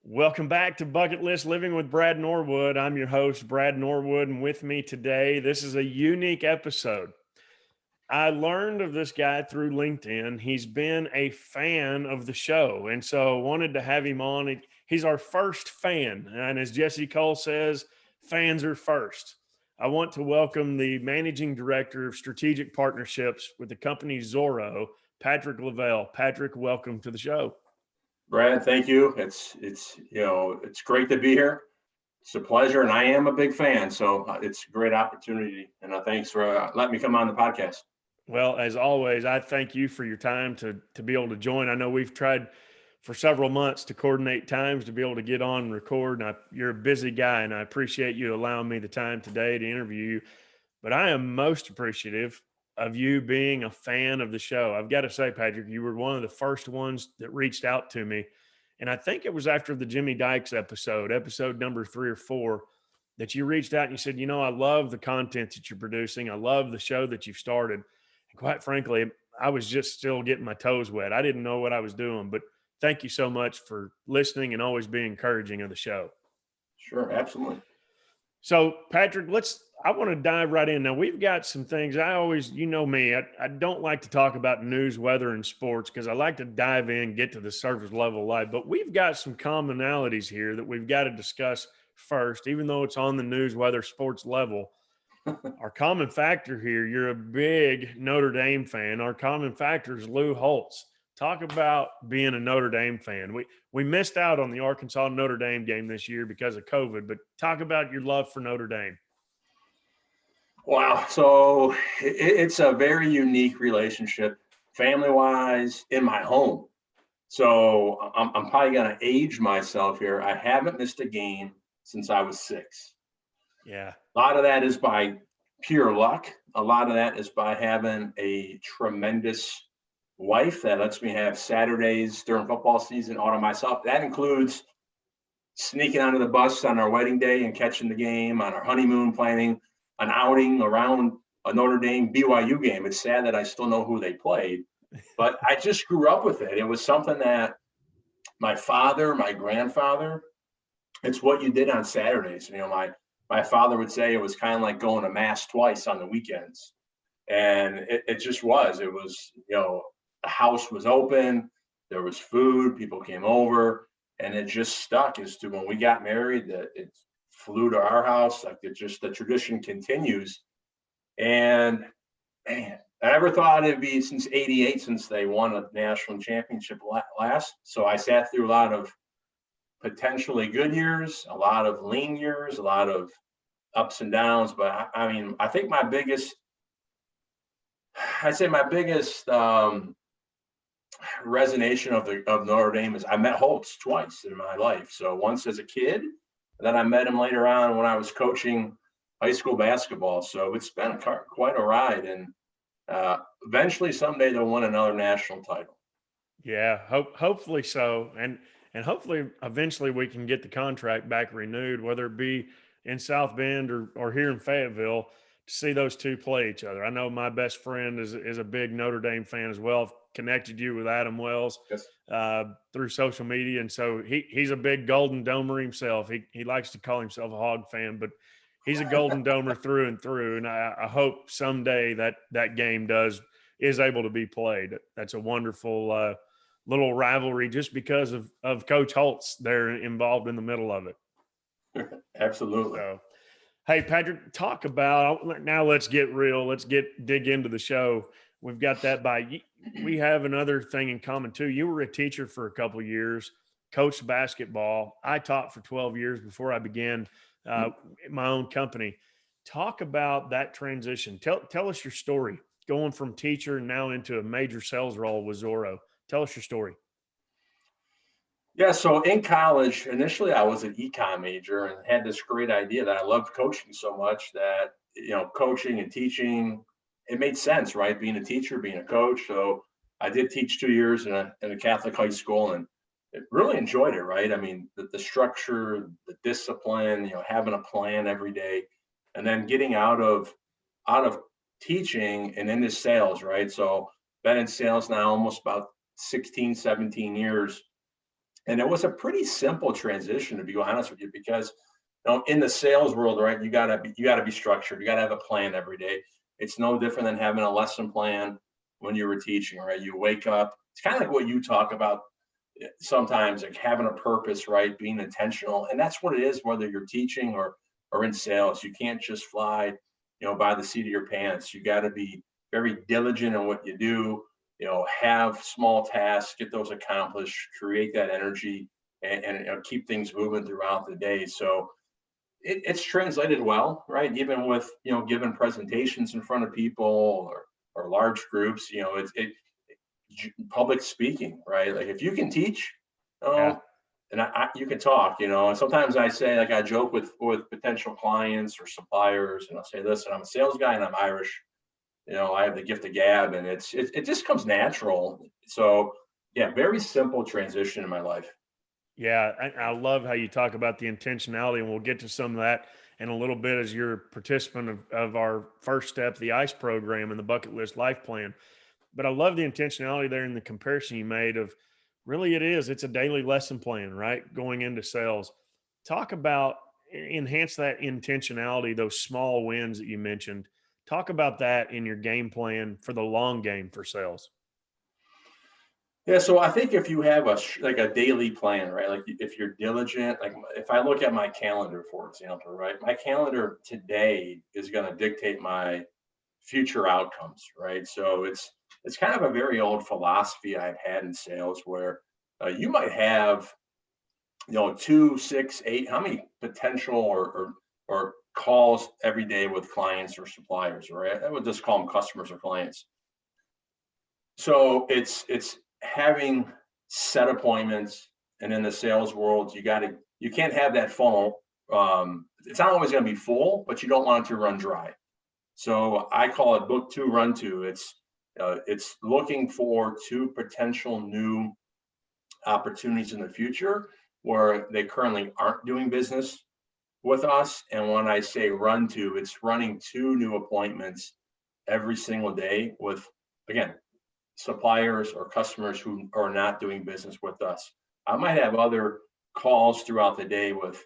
Welcome back to Bucket List Living with Brad Norwood. I'm your host, Brad Norwood, and with me today, this is a unique episode. I learned of this guy through LinkedIn. He's been a fan of the show, and so wanted to have him on. He's our first fan, and as Jesse Cole says, fans are first. I want to welcome the Managing Director of Strategic Partnerships with the company Zoro, Patrick Lavelle. Patrick, welcome to the show. Brad, thank you. It's great to be here. It's a pleasure, and I am a big fan, so it's a great opportunity. And thanks for letting me come on the podcast. Well, as always, I thank you for your time to be able to join. I know we've tried for several months to coordinate times to be able to get on and record. And you're a busy guy, and I appreciate you allowing me the time today to interview you. But I am most appreciative of you being a fan of the show. I've got to say, Patrick, you were one of the first ones that reached out to me. And I think it was after the Jimmy Dykes episode number 3 or 4, that you reached out and you said, I love the content that you're producing. I love the show that you've started. And quite frankly, I was just still getting my toes wet. I didn't know what I was doing, but thank you so much for listening and always being encouraging of the show. Sure, absolutely. So, Patrick, I want to dive right in. Now, we've got some things. I always, me, I don't like to talk about news, weather, and sports because I like to dive in, get to the surface level of life. But we've got some commonalities here that we've got to discuss first, even though it's on the news, weather, sports level. Our common factor here, you're a big Notre Dame fan. Our common factor is Lou Holtz. Talk about being a Notre Dame fan. We missed out on the Arkansas Notre Dame game this year because of COVID, but talk about your love for Notre Dame. Wow. So it's a very unique relationship, family-wise, in my home. So I'm probably going to age myself here. I haven't missed a game since I was 6. Yeah. A lot of that is by pure luck. A lot of that is by having a tremendous wife that lets me have Saturdays during football season all to myself. That includes sneaking onto the bus on our wedding day and catching the game, on our honeymoon, planning an outing around a Notre Dame BYU game. It's sad that I still know who they played, but I just grew up with it. It was something that my father, my grandfather, it's what you did on Saturdays. My father would say it was kind of like going to mass twice on the weekends. And it just was. It was, the house was open, there was food, people came over, and it just stuck as to when we got married that it flew to our house. Like the tradition continues. And man, I never thought it'd be since '88 since they won a national championship last. So I sat through a lot of potentially good years, a lot of lean years, a lot of ups and downs. But I think my biggest resonation of Notre Dame is I met Holtz twice in my life. So once as a kid, and then I met him later on when I was coaching high school basketball. So it's been quite a ride, and eventually someday they'll win another national title. Yeah, hopefully so, and hopefully eventually we can get the contract back renewed, whether it be in South Bend or here in Fayetteville, to see those two play each other. I know my best friend is a big Notre Dame fan as well. I've connected you with Adam Wells Yes. Through social media, and so he's a big Golden Domer himself. He likes to call himself a Hog fan, but he's a Golden Domer through and through. And I hope someday that game is able to be played. That's a wonderful little rivalry just because of Coach Holtz there involved in the middle of it. Absolutely. So, hey, Patrick, talk about now. Let's get real. Let's dig into the show. We've got that we have another thing in common too. You were a teacher for a couple of years, coached basketball. I taught for 12 years before I began my own company. Talk about that transition. Tell us your story going from teacher now into a major sales role with Zorro. Tell us your story. Yeah, so in college, initially I was an econ major and had this great idea that I loved coaching so much that, coaching and teaching, it made sense, right? Being a teacher, being a coach. So I did teach 2 years in a Catholic high school and really enjoyed it, right? I mean, the structure, the discipline, having a plan every day, and then getting out of teaching and into sales, right? So been in sales now almost about 16, 17 years. And it was a pretty simple transition, to be honest with you, because in the sales world, right, you gotta be structured. You gotta have a plan every day. It's no different than having a lesson plan when you were teaching, right? You wake up. It's kind of like what you talk about sometimes, like having a purpose, right? Being intentional, and that's what it is. Whether you're teaching or in sales, you can't just fly, by the seat of your pants. You got to be very diligent in what you do. Have small tasks, get those accomplished, create that energy, and keep things moving throughout the day. So it's translated well, right? Even with giving presentations in front of people or large groups, public speaking, right? Like if you can teach, Yeah. and you can talk, and sometimes I say, like I joke with potential clients or suppliers, and I'll say, listen, I'm a sales guy and I'm Irish. I have the gift of gab, and it just comes natural. So yeah, very simple transition in my life. Yeah, I love how you talk about the intentionality, and we'll get to some of that in a little bit as you're a participant of our first step, the ICE program and the bucket list life plan. But I love the intentionality there in the comparison you made of really it's a daily lesson plan, right? Going into sales. Talk about enhance that intentionality, those small wins that you mentioned. Talk about that in your game plan for the long game for sales. Yeah, so I think if you have like a daily plan, right? Like if you're diligent, like if I look at my calendar, for example, right? My calendar today is going to dictate my future outcomes, right? So it's kind of a very old philosophy I've had in sales where you might have, 2, 6, 8, how many potential or calls every day with clients or suppliers, right? I would just call them customers or clients. So it's having set appointments, and in the sales world, you can't have that funnel. It's not always going to be full, but you don't want it to run dry. So I call it book two, run two. It's looking for two potential new opportunities in the future where they currently aren't doing business with us. And when I say run two, it's running two new appointments every single day with, again, suppliers or customers who are not doing business with us. I might have other calls throughout the day with,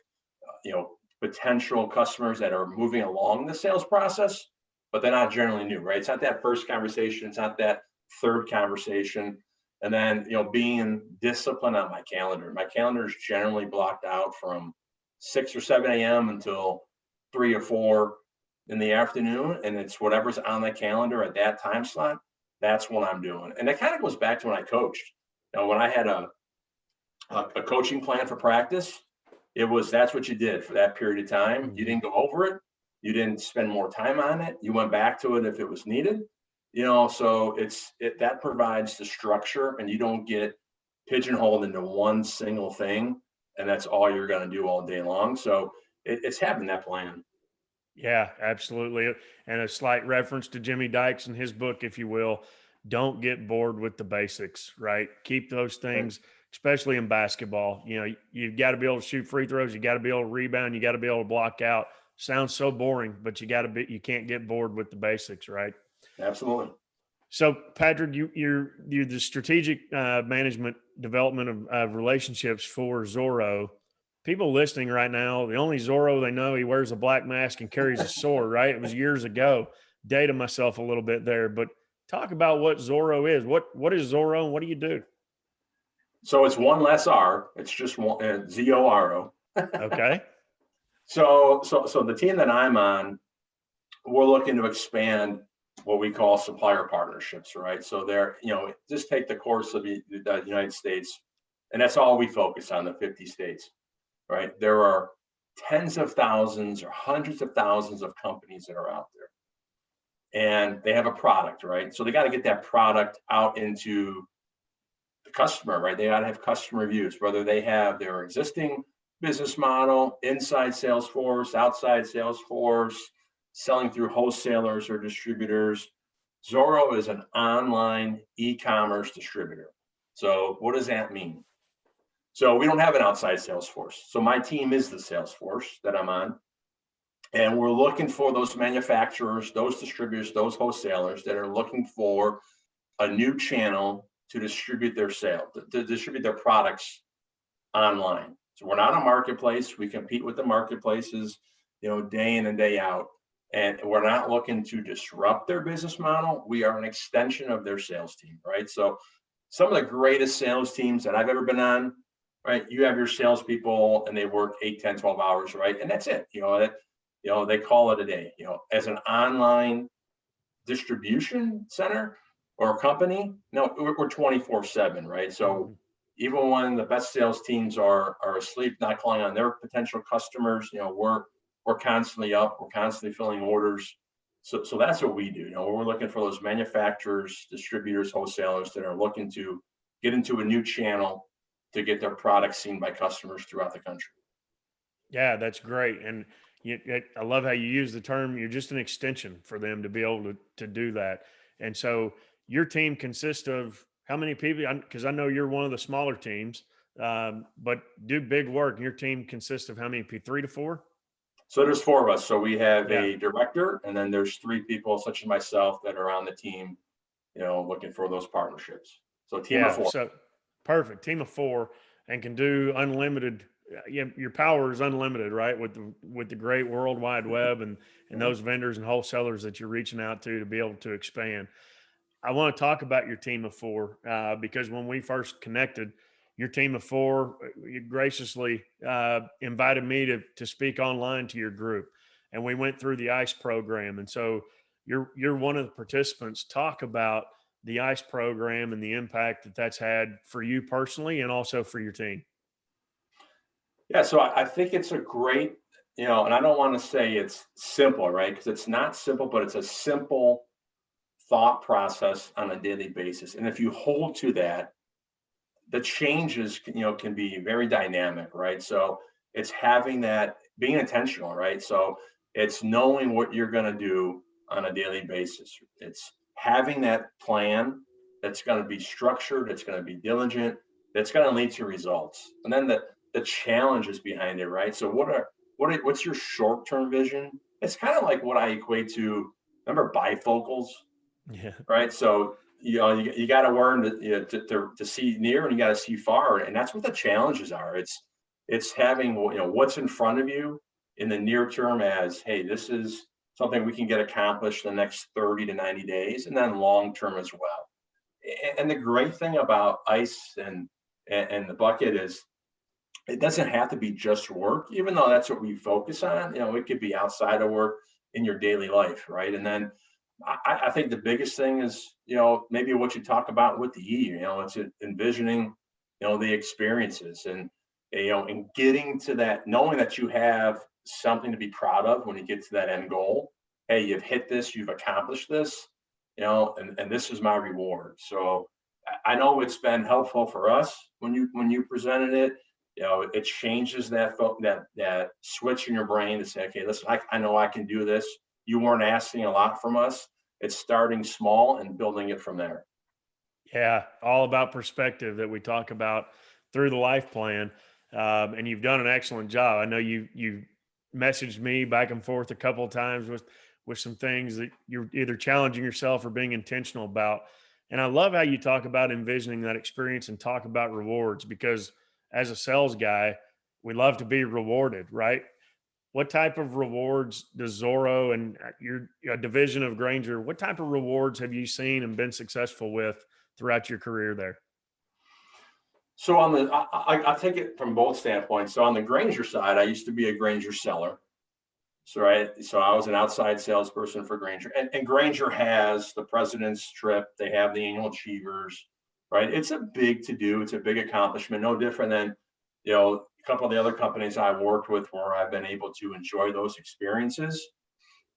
potential customers that are moving along the sales process, but they're not generally new, right? It's not that first conversation. It's not that third conversation. And then, being disciplined on my calendar. My calendar is generally blocked out from 6 or 7 a.m. until 3 or 4 in the afternoon. And it's whatever's on the calendar at that time slot. That's what I'm doing. And that kind of goes back to when I coached. When I had a coaching plan for practice, that's what you did for that period of time. You Mhm. didn't go over it. You didn't spend more time on it. You went back to it if it was needed. So that provides the structure, and you don't get pigeonholed into one single thing, and that's all you're going to do all day long. So it's having that plan. Yeah, absolutely. And a slight reference to Jimmy Dykes and his book, if you will. Don't get bored with the basics, right? Keep those Right. things, especially in basketball. You've got to be able to shoot free throws. You got to be able to rebound. You got to be able to block out. Sounds so boring, but you can't get bored with the basics, right? Absolutely. So, Patrick, you're the strategic management development of relationships for Zorro. People listening right now, the only Zorro they know, he wears a black mask and carries a sword. Right? It was years ago. Dated myself a little bit there, but talk about what Zorro is. What is Zorro, and what do you do? So it's one less R. It's just one Zoro. Okay. So the team that I'm on, we're looking to expand what we call supplier partnerships, right? So just take the course of the United States, and that's all we focus on, the 50 states, right? There are tens of thousands or hundreds of thousands of companies that are out there, and they have a product, right? So they got to get that product out into the customer, right? They got to have customer reviews, whether they have their existing business model, inside Salesforce, outside Salesforce, selling through wholesalers or distributors. Zorro is an online e-commerce distributor. So what does that mean? So we don't have an outside Salesforce. So my team is the Salesforce that I'm on. And we're looking for those manufacturers, those distributors, those wholesalers that are looking for a new channel to distribute their distribute their products online. So we're not a marketplace. We compete with the marketplaces, day in and day out. And we're not looking to disrupt their business model. We are an extension of their sales team, right? So some of the greatest sales teams that I've ever been on, right? You have your salespeople and they work 8, 10, 12 hours, right? And that's it. They call it a day. As an online distribution center or company, no, we're 24/7, right? So even when the best sales teams are asleep, not calling on their potential customers, we're constantly up, we're constantly filling orders. So that's what we do. We're looking for those manufacturers, distributors, wholesalers that are looking to get into a new channel to get their products seen by customers throughout the country. Yeah, that's great. And I love how you use the term, you're just an extension for them to be able to do that. And so your team consists of how many people? Because I know you're one of the smaller teams, but do big work. And your team consists of how many people? 3 to 4? So there's four of us. So we have Yeah. a director, and then there's three people, such as myself, that are on the team, looking for those partnerships. So a team of Yeah. four. So perfect. Team of 4 and can do unlimited. Yeah, your power is unlimited, right? With the great World Wide Web and those vendors and wholesalers that you're reaching out to be able to expand. I want to talk about your team of 4 because when we first connected, your team of 4, you graciously invited me to speak online to your group, and we went through the ICE program. And so you're one of the participants. Talk about the ICE program and the impact that that's had for you personally, and also for your team. Yeah, so I think it's a great, and I don't want to say it's simple, right? Because it's not simple, but it's a simple thought process on a daily basis. And if you hold to that, the changes, can be very dynamic, right? So it's having that, being intentional, right? So it's knowing what you're going to do on a daily basis. It's having that plan that's going to be structured, it's going to be diligent, that's going to lead to results. And then the challenges behind it, right? So what's your short-term vision? It's kind of like what I equate to, remember bifocals, Yeah. right? So you got to learn to see near, and you got to see far, and that's what the challenges are. It's having what's in front of you in the near term as, hey, this is something we can get accomplished in the next 30 to 90 days, and then long term as well. And the great thing about ICE and the bucket is it doesn't have to be just work, even though that's what we focus on. It could be outside of work in your daily life, right? And then I think the biggest thing is, maybe what you talk about with the E, it's envisioning, the experiences and getting to that, knowing that you have something to be proud of when you get to that end goal. Hey, you've hit this, you've accomplished this, and this is my reward. So I know it's been helpful for us when you presented it. It changes that switch in your brain to say, okay, listen, I know I can do this. You weren't asking a lot from us. It's starting small and building it from there. Yeah, all about perspective that we talk about through the life plan, and you've done an excellent job. I know you messaged me back and forth a couple of times with some things that you're either challenging yourself or being intentional about. And I love how you talk about envisioning that experience and talk about rewards, because as a sales guy, we love to be rewarded, right? What type of rewards does Zorro and your a division of Grainger, what type of rewards have you seen and been successful with throughout your career there? So I take it from both standpoints. So on the Grainger side, I used to be a Grainger seller. So right, so I was an outside salesperson for Grainger, and Grainger has the President's Trip. They have the annual Achievers, right? It's a big to do. It's a big accomplishment. No different than a couple of the other companies I've worked with where I've been able to enjoy those experiences.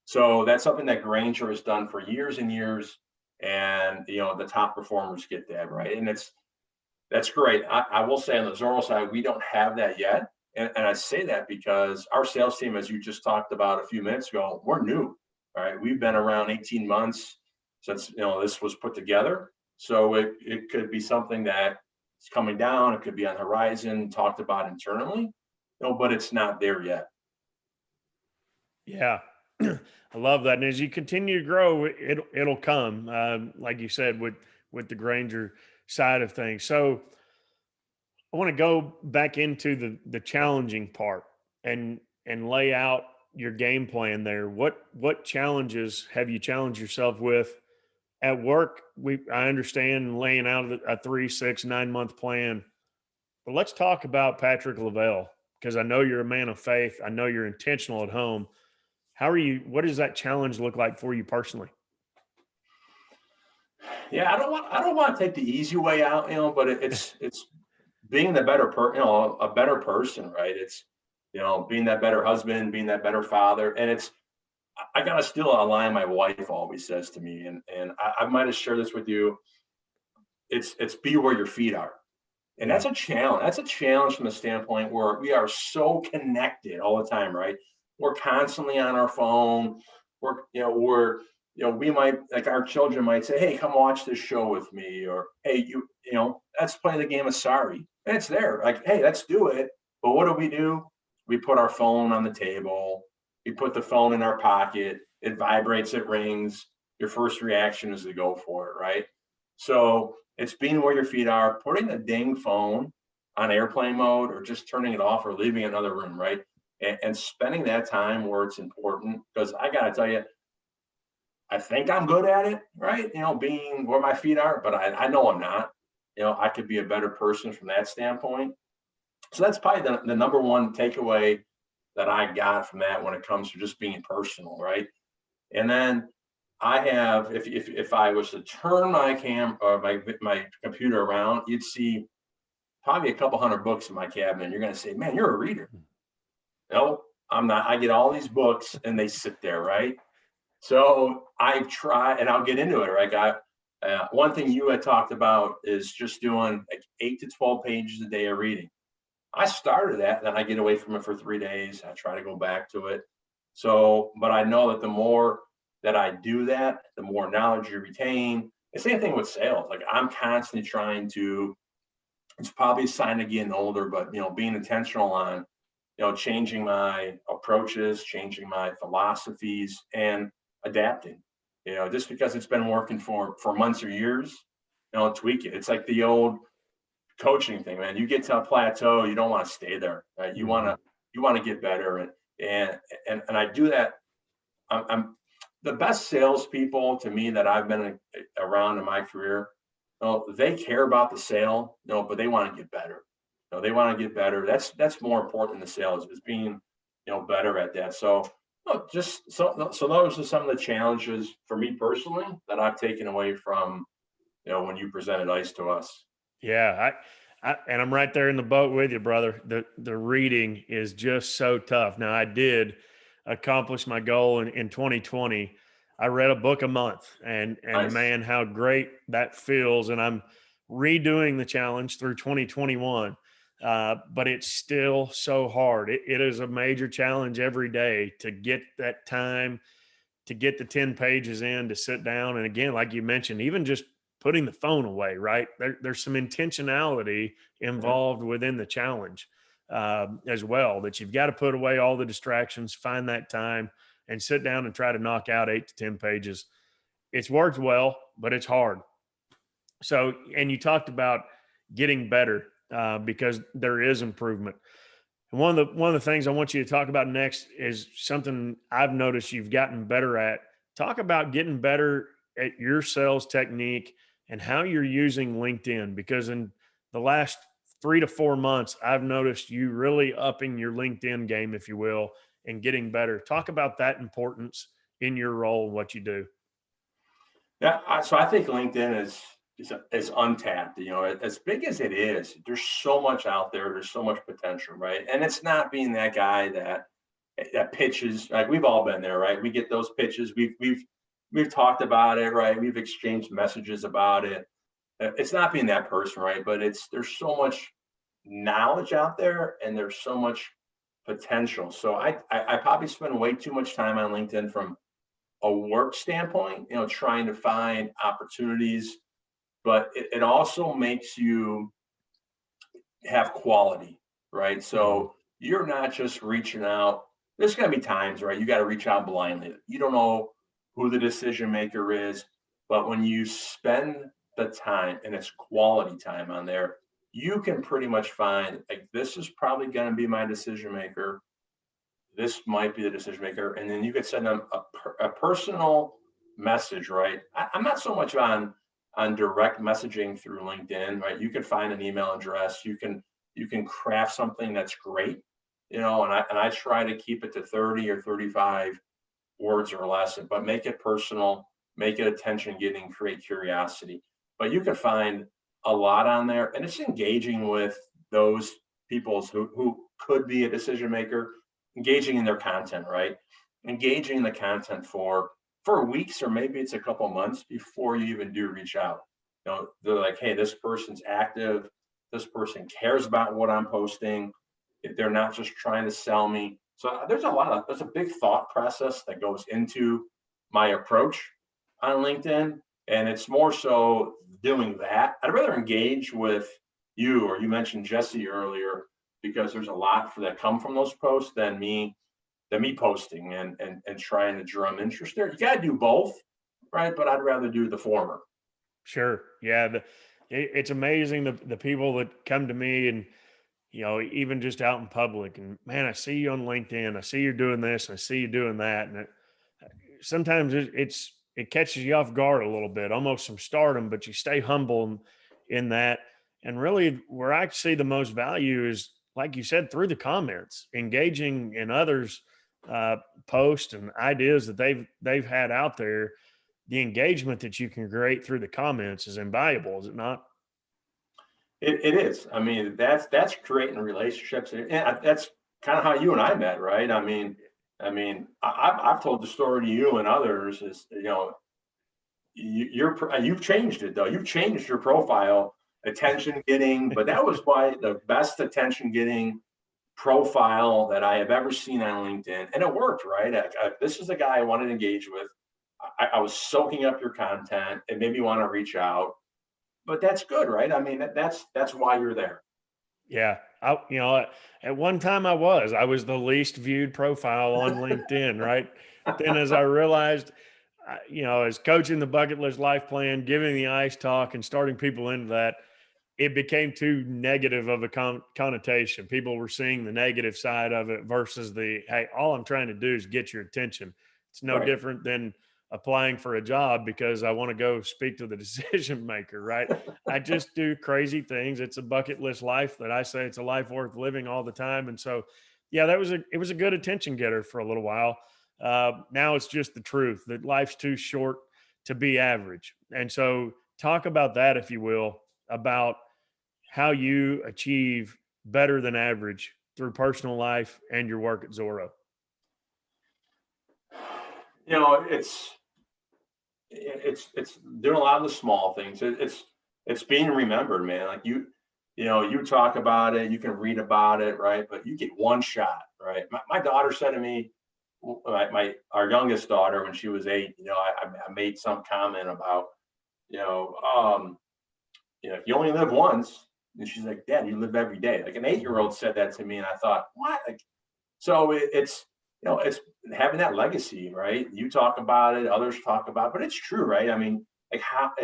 So that's something that Grainger has done for years and years, and the top performers get that, right? And that's great. I will say on the Zorro side, we don't have that yet. And I say that because our sales team, as you just talked about a few minutes ago, we're new, right? We've been around 18 months since this was put together. So it could be something that is coming down. It could be on the horizon, talked about internally, but it's not there yet. Yeah. I love that. And as you continue to grow, it'll come, like you said, with the Grainger side of things. So I want to go back into the challenging part and lay out your game plan there. What challenges have you challenged yourself with at work? I understand laying out a 3, 6, 9 month plan, but let's talk about Patrick Lavelle, because I know you're a man of faith. I know you're intentional at home. How are you? What does that challenge look like for you personally? Yeah, I don't want to take the easy way out, but it's being the better a better person, right? It's, being that better husband, being that better father. And I gotta steal a line my wife always says to me, and I might have shared this with you. It's be where your feet are. And Yeah. that's a challenge. That's a challenge from the standpoint where we are so connected all the time, right? We're constantly on our phone. We might, like, our children might say, "Hey, come watch this show with me," or, "Hey, let's play the game of Sorry." And it's there, like, "Hey, let's do it." But what do? We put our phone on the table. We put the phone in our pocket. It vibrates. It rings. Your first reaction is to go for it, right? So it's being where your feet are, putting the dang phone on airplane mode or just turning it off or leaving another room, right? And spending that time where it's important. Because I got to tell you, I think I'm good at it, right? Being where my feet are, but I know I'm not. I could be a better person from that standpoint. So that's probably the number one takeaway that I got from that when it comes to just being personal, right? And then I have, if I was to turn my or my computer around, you'd see probably a couple hundred books in my cabinet. And you're going to say, "Man, you're a reader." No, I'm not. I get all these books and they sit there, right? So I try, and I'll get into it, right? One thing you had talked about is just doing like 8 to 12 pages a day of reading. I started that, then I get away from it for 3 days. I try to go back to it. So, but I know that the more that I do that, the more knowledge you retain. The same thing with sales. Like, I'm constantly trying to, it's probably a sign of getting older, but being intentional on, changing my approaches, changing my philosophies, and adapting. Just because it's been working for months or years, tweak it. It's like the old coaching thing, man. You get to a plateau, you don't want to stay there. Right? Mhm. You want to get better, and I do that. I'm the best salespeople to me that I've been around in my career. They care about the sale, but they want to get better. They want to get better. That's more important than the sales, is being better at that. So just so those are some of the challenges for me personally that I've taken away from when you presented ice to us. Yeah, and I'm right there in the boat with you, brother. The reading is just so tough. Now, I did accomplish my goal in 2020. I read a book a month, and Nice. man, how great that feels. And I'm redoing the challenge through 2021. But it's still so hard. It is a major challenge every day to get that time, to get the 10 pages in, to sit down. And again, like you mentioned, even just putting the phone away, right? There's some intentionality Mhm. involved within the challenge as well, that you've got to put away all the distractions, find that time, and sit down and try to knock out 8 to 10 pages. It's worked well, but it's hard. So, and you talked about getting better because there is improvement. And one of the things I want you to talk about next is something I've noticed you've gotten better at. Talk about getting better at your sales technique and how you're using LinkedIn, because in the last 3 to 4 months, I've noticed you really upping your LinkedIn game, if you will, and getting better. Talk about that importance in your role and what you do. Yeah, so I think LinkedIn is untapped. As big as it is, there's so much out there. There's so much potential, right? And it's not being that guy that pitches. Like, we've all been there, right? We get those pitches. We've talked about it, right? We've exchanged messages about it. It's not being that person, right? But there's so much knowledge out there, and there's so much potential. So I probably spend way too much time on LinkedIn from a work standpoint, trying to find opportunities, but it also makes you have quality, right? Mhm. So you're not just reaching out. There's going to be times, right? You got to reach out blindly. You don't know who the decision maker is, but when you spend the time, and it's quality time on there, you can pretty much find like this is probably going to be my decision maker. This might be the decision maker, and then you could send them a personal message, right? I'm not so much on direct messaging through LinkedIn, right? You can find an email address. You can craft something that's great, and I try to keep it to 30 or 35 words or less, but make it personal, make it attention getting, create curiosity. But you can find a lot on there, and it's engaging with those people who could be a decision maker, engaging in their content, right? Engaging in the content for weeks, or maybe it's a couple months before you even do reach out. They're like, hey, this person's active, this person cares about what I'm posting. If they're not just trying to sell me. So there's a big thought process that goes into my approach on LinkedIn. And it's more so doing that. I'd rather engage with you, or you mentioned Jesse earlier, because there's a lot that come from those posts than me posting and trying to drum interest there. You got to do both, right? But I'd rather do the former. Sure. Yeah. It's amazing the people that come to me and, even just out in public and man, I see you on LinkedIn. I see you're doing this. And I see you doing that. And sometimes it catches you off guard a little bit, almost some stardom, but you stay humble in that. And really where I see the most value is, like you said, through the comments, engaging in others' uh, posts and ideas that they've had out there. The engagement that you can create through the comments is invaluable, is it not? It is. I mean, that's creating relationships, and that's kind of how you and I met, right? I've told the story to you and others. Is you've changed it though. You've changed your profile, attention getting, but that was why the best attention getting profile that I have ever seen on LinkedIn, and it worked, right? This is the guy I wanted to engage with. I was soaking up your content. It made me want to reach out, but that's good, right? I mean, that's why you're there. Yeah. At one time I was the least viewed profile on LinkedIn, right? Then as I realized, as coaching the bucket list life plan, giving the ice talk and starting people into that, it became too negative of a connotation. People were seeing the negative side of it versus hey, all I'm trying to do is get your attention. It's no Right. different than applying for a job because I want to go speak to the decision maker, right? I just do crazy things. It's a bucket list life that I say it's a life worth living all the time. And so, yeah, it was a good attention getter for a little while. Now it's just the truth that life's too short to be average. And so, talk about that, if you will, about how you achieve better than average through personal life and your work at Zorro. You know, it's doing a lot of the small things. It's being remembered, man. Like you talk about it, you can read about it, right? But you get one shot, right? My daughter said to me, our youngest daughter, when she was 8, I made some comment about, you know, um, if you only live once, and she's like, Dad, you live every day. Like an 8-year-old said that to me, and I thought, what? Like, so it's having that legacy, right? You talk about it, others talk about it, but it's true, right? I mean, like how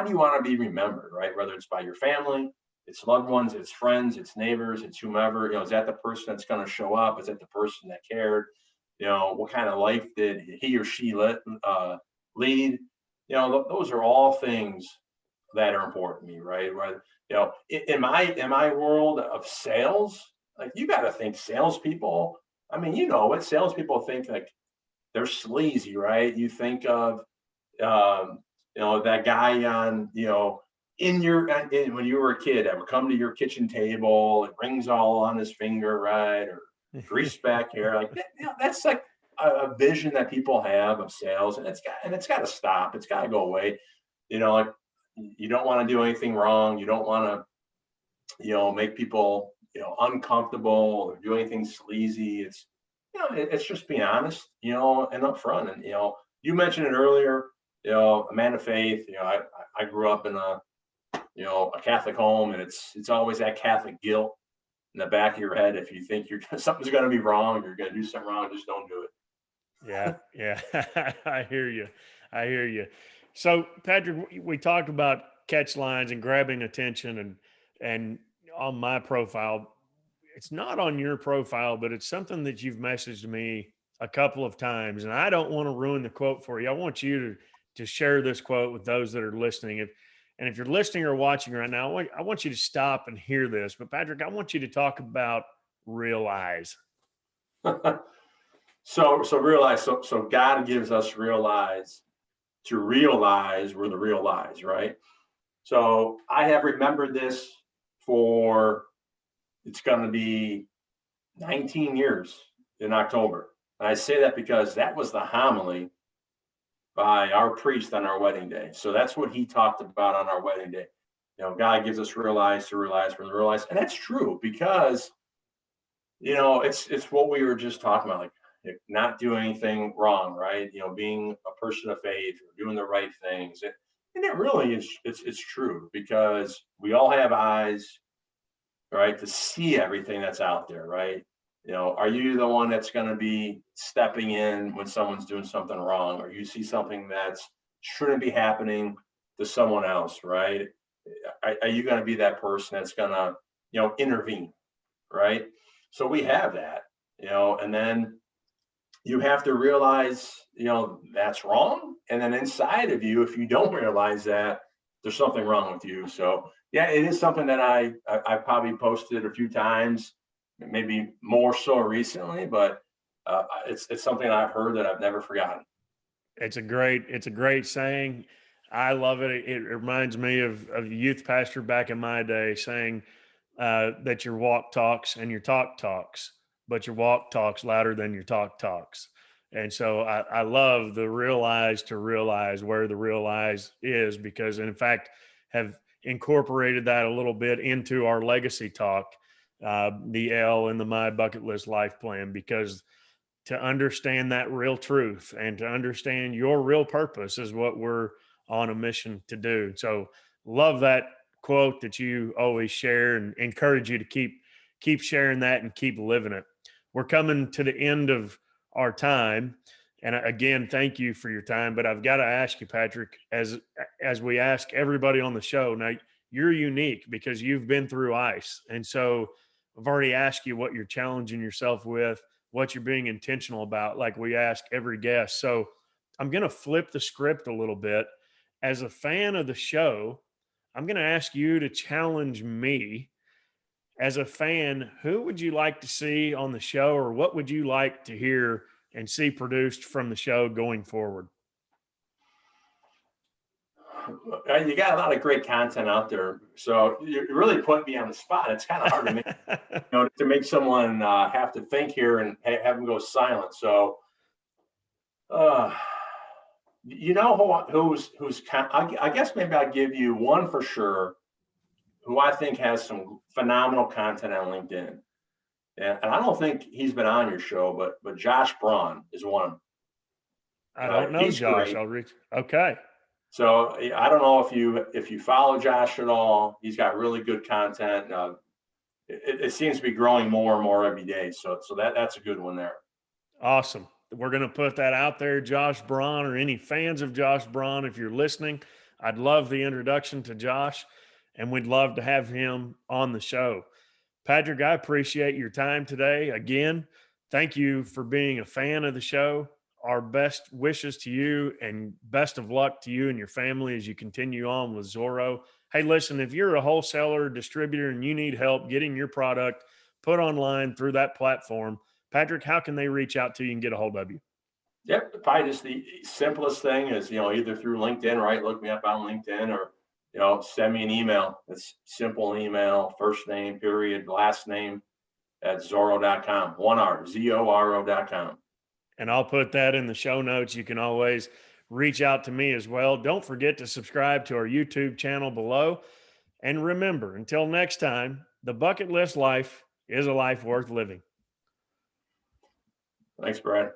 do you want to be remembered, right? Whether it's by your family, it's loved ones, it's friends, it's neighbors, it's whomever, is that the person that's going to show up? Is that the person that cared? What kind of life did he or she lead? Those are all things that are important to me, right? Right. In my world of sales, like you got to think salespeople. I mean, what salespeople think like they're sleazy, right? You think of that guy on when you were a kid that would come to your kitchen table, it rings all on his finger, right? Or grease back here, like that's like a vision that people have of sales, and it's got to stop. It's got to go away. Like you don't want to do anything wrong. You don't want to make people uncomfortable or do anything sleazy. It's just being honest, and upfront. And you mentioned it earlier. A man of faith. I grew up in a Catholic home, and it's always that Catholic guilt in the back of your head. If you think something's going to be wrong, you're going to do something wrong, just don't do it. Yeah, yeah, I hear you. I hear you. So, Patrick, we talked about catch lines and grabbing attention, and And on my profile, it's not on your profile, but it's something that you've messaged me a couple of times. And I don't want to ruin the quote for you. I want you to share this quote with those that are listening. And if you're listening or watching right now, I want you to stop and hear this. But Patrick, I want you to talk about realize. So realize, so God gives us realize to realize we're the real lies, right? So I have remembered this for, it's going to be 19 years in October. And I say that because that was the homily by our priest on our wedding day. So that's what he talked about on our wedding day. God gives us realize to realize we're the realize. And that's true because, it's what we were just talking about, like not doing anything wrong, right? Being a person of faith, doing the right things. And it really is, it's true because we all have eyes, right, to see everything that's out there, right? Are you the one that's going to be stepping in when someone's doing something wrong, or you see something that's shouldn't be happening to someone else, right? Are you going to be that person that's going to, intervene, right? So we have that, and then you have to realize, that's wrong. And then inside of you, if you don't realize that, there's something wrong with you. So yeah, it is something that I probably posted a few times, maybe more so recently, but it's something I've heard that I've never forgotten. It's a great saying. I love it. It reminds me of a youth pastor back in my day saying that your walk talks and your talk talks, but your walk talks louder than your talk talks. And so I love the realize to realize where the realize is, because in fact have incorporated that a little bit into our legacy talk, the L in the My Bucket List Life Plan, because to understand that real truth and to understand your real purpose is what we're on a mission to do. So love that quote that you always share, and encourage you to keep sharing that and keep living it. We're coming to the end of our time. And again, thank you for your time. But I've got to ask you, Patrick, as we ask everybody on the show, now you're unique because you've been through ice. And so I've already asked you what you're challenging yourself with, what you're being intentional about, like we ask every guest. So I'm going to flip the script a little bit. As a fan of the show, I'm going to ask you to challenge me. As a fan, who would you like to see on the show, or what would you like to hear and see produced from the show going forward? You got a lot of great content out there, so you really put me on the spot. It's kind of hard to make, to make someone have to think here and have them go silent. So, uh, who's I guess maybe I'll give you one for sure, who I think has some phenomenal content on LinkedIn. And I don't think he's been on your show, but Josh Braun is one. I don't know, He's Josh. great. I'll reach. Okay. So I don't know if you follow Josh at all. He's got really good content. It seems to be growing more and more every day. So that's a good one there. Awesome. We're going to put that out there, Josh Braun, or any fans of Josh Braun. If you're listening, I'd love the introduction to Josh, and we'd love to have him on the show. Patrick, I appreciate your time today. Again, thank you for being a fan of the show. Our best wishes to you and best of luck to you and your family as you continue on with Zorro. Hey, listen, if you're a wholesaler, distributor, and you need help getting your product put online through that platform, Patrick, how can they reach out to you and get a hold of you? Yep, probably just the simplest thing is, either through LinkedIn, right? Look me up on LinkedIn, or, send me an email. It's simple email, first name, period, last name at Zorro.com. One R, Zoro.com. And I'll put that in the show notes. You can always reach out to me as well. Don't forget to subscribe to our YouTube channel below. And remember, until next time, the bucket list life is a life worth living. Thanks, Brad.